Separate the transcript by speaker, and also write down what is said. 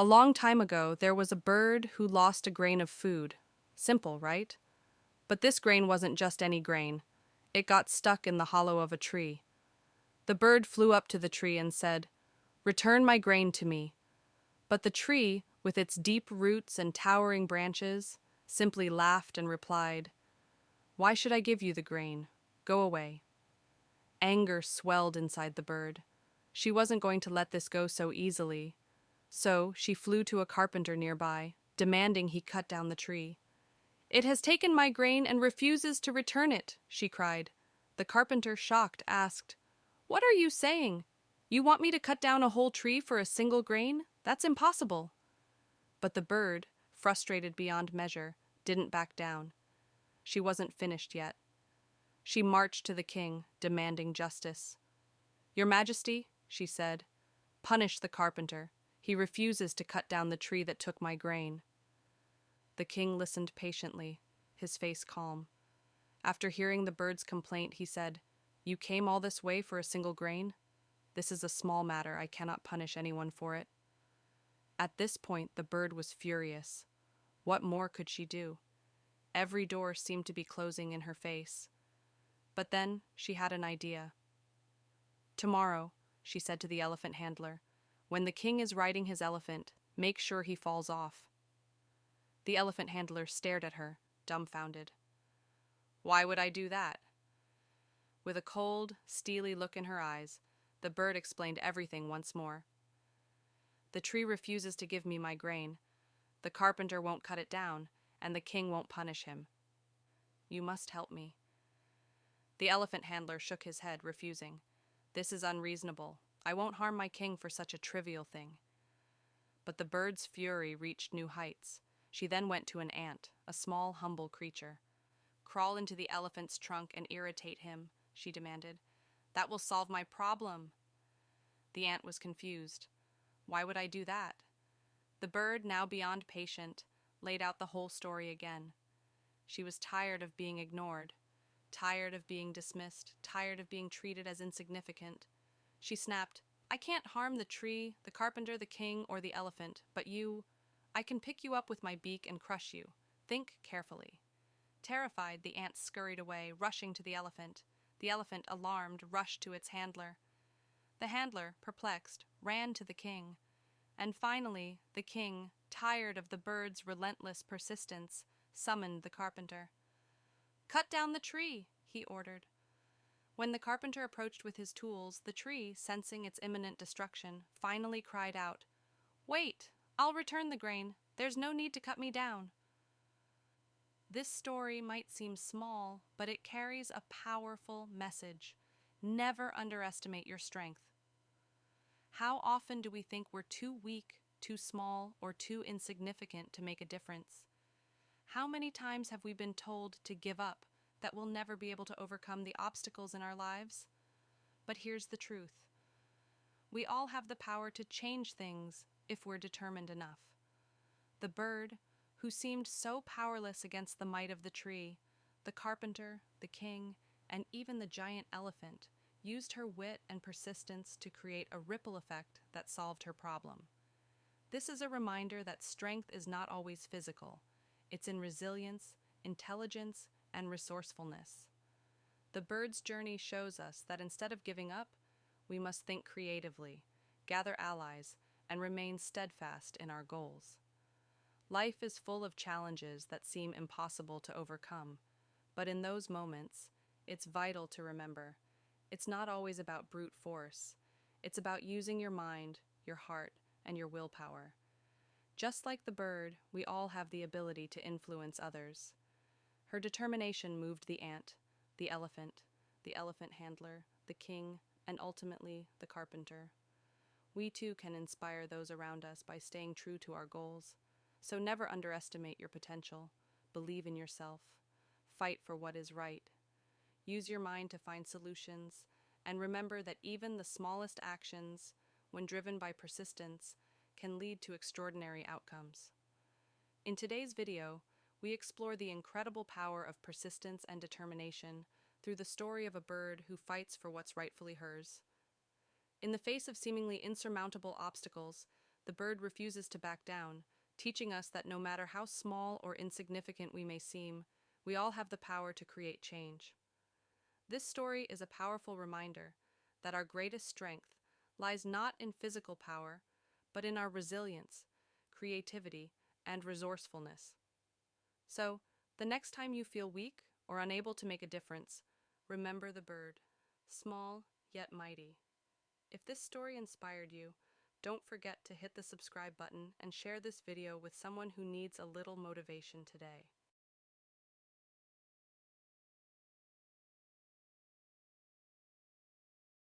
Speaker 1: A long time ago, there was a bird who lost a grain of food. Simple, right? But this grain wasn't just any grain. It got stuck in the hollow of a tree. The bird flew up to the tree and said, "Return my grain to me." But the tree, with its deep roots and towering branches, simply laughed and replied, "Why should I give you the grain? Go away." Anger swelled inside the bird. She wasn't going to let this go so easily. So she flew to a carpenter nearby, demanding he cut down the tree. "It has taken my grain and refuses to return it," she cried. The carpenter, shocked, asked, "What are you saying? You want me to cut down a whole tree for a single grain? That's impossible." But the bird, frustrated beyond measure, didn't back down. She wasn't finished yet. She marched to the king, demanding justice. "Your Majesty," she said, "punish the carpenter. He refuses to cut down the tree that took my grain." The king listened patiently, his face calm. After hearing the bird's complaint, he said, "You came all this way for a single grain? This is a small matter. I cannot punish anyone for it." At this point, the bird was furious. What more could she do? Every door seemed to be closing in her face. But then she had an idea. "Tomorrow," she said to the elephant handler, "when the king is riding his elephant, make sure he falls off." The elephant handler stared at her, dumbfounded. "Why would I do that?" With a cold, steely look in her eyes, the bird explained everything once more. "The tree refuses to give me my grain. The carpenter won't cut it down, and the king won't punish him. You must help me." The elephant handler shook his head, refusing. "This is unreasonable. I won't harm my king for such a trivial thing." But the bird's fury reached new heights. She then went to an ant, a small, humble creature. "Crawl into the elephant's trunk and irritate him," she demanded. "That will solve my problem." The ant was confused. Why would I do that? The bird, now beyond patient, laid out the whole story again. She was tired of being ignored, tired of being dismissed, tired of being treated as insignificant. She snapped, "I can't harm the tree, the carpenter, the king, or the elephant, but you. I can pick you up with my beak and crush you. Think carefully." Terrified, the ant scurried away, rushing to the elephant. The elephant, alarmed, rushed to its handler. The handler, perplexed, ran to the king. And finally, the king, tired of the bird's relentless persistence, summoned the carpenter. "Cut down the tree," he ordered. When the carpenter approached with his tools, the tree, sensing its imminent destruction, finally cried out, "Wait, I'll return the grain. There's no need to cut me down." This story might seem small, but it carries a powerful message. Never underestimate your strength. How often do we think we're too weak, too small, or too insignificant to make a difference? How many times have we been told to give up, that we'll never be able to overcome the obstacles in our lives? But here's the truth. We all have the power to change things if we're determined enough. The bird, who seemed so powerless against the might of the tree, the carpenter, the king, and even the giant elephant, used her wit and persistence to create a ripple effect that solved her problem. This is a reminder that strength is not always physical. It's in resilience, intelligence, and resourcefulness. The bird's journey shows us that instead of giving up, we must think creatively, gather allies, and remain steadfast in our goals. Life is full of challenges that seem impossible to overcome, but in those moments, it's vital to remember it's not always about brute force. It's about using your mind, your heart, and your willpower. Just like the bird, we all have the ability to influence others. Her determination moved the ant, the elephant handler, the king, and ultimately the carpenter. We too can inspire those around us by staying true to our goals. So never underestimate your potential. Believe in yourself. Fight for what is right. Use your mind to find solutions, and remember that even the smallest actions, when driven by persistence, can lead to extraordinary outcomes. In today's video, we explore the incredible power of persistence and determination through the story of a bird who fights for what's rightfully hers. In the face of seemingly insurmountable obstacles, the bird refuses to back down, teaching us that no matter how small or insignificant we may seem, we all have the power to create change. This story is a powerful reminder that our greatest strength lies not in physical power, but in our resilience, creativity, and resourcefulness. So, the next time you feel weak or unable to make a difference, remember the bird, small yet mighty. If this story inspired you, don't forget to hit the subscribe button and share this video with someone who needs a little motivation today.